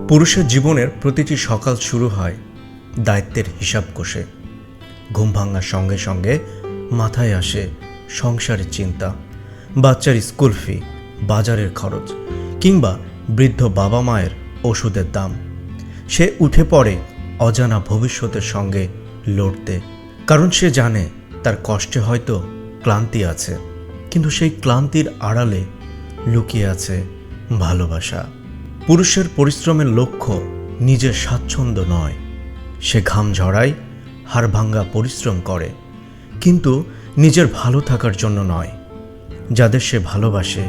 পুরুষের জীবনের প্রতিটি সকাল শুরু হয় দায়িত্বের হিসাব কষে। ঘুম ভাঙার সঙ্গে সঙ্গে মাথায় আসে সংসারের চিন্তা, বাচ্চার স্কুল ফি, বাজারের খরচ কিংবা বৃদ্ধ বাবা মায়ের ওষুধের দাম। সে উঠে পড়ে অজানা ভবিষ্যতের সঙ্গে লড়তে, কারণ সে জানে তার কষ্টে হয়তো ক্লান্তি আছে, কিন্তু সেই ক্লান্তির আড়ালে লুকিয়ে আছে ভালোবাসা। পুরুষের পরিশ্রমের লক্ষ্য নিজের স্বাচ্ছন্দ্য নয়। সে ঘাম ঝরায়, হাড়ভাঙ্গা পরিশ্রম করে, কিন্তু নিজের ভালো থাকার জন্য নয়, যাদের সে ভালোবাসে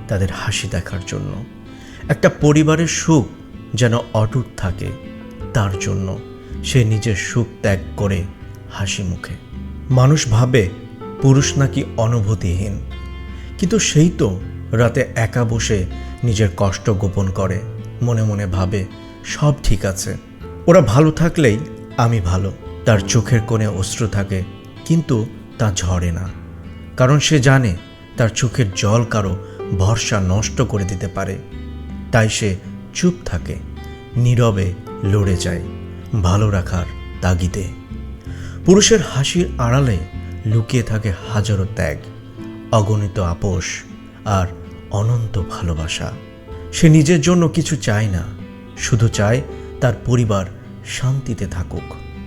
তাদের হাসি দেখার জন্য। একটা পরিবারের সুখ যেন অটুট থাকে, তার জন্য সে নিজের সুখ ত্যাগ করে হাসি মুখে। মানুষ ভাবে পুরুষ নাকি অনুভূতিহীন, কিন্তু সেই তো রাতে একা বসে নিজের কষ্ট গোপন করে, মনে মনে ভাবে সব ঠিক আছে, ওরা ভালো থাকলেই আমি ভালো। তার চোখের কোণে অশ্রু থাকে, কিন্তু তা ঝরে না, কারণ সে জানে তার চোখের জল কারো ভরসা নষ্ট করে দিতে পারে। তাই সে চুপ থাকে, নীরবে লড়ে যায় ভালো রাখার তাগিদে। পুরুষের হাসির আড়ালে লুকিয়ে থাকে হাজারো ত্যাগ, অগণিত আপোষ আর অনন্ত ভালোবাসা। সে নিজের জন্য কিছু চায় না, শুধু চায় তার পরিবার শান্তিতে থাকুক।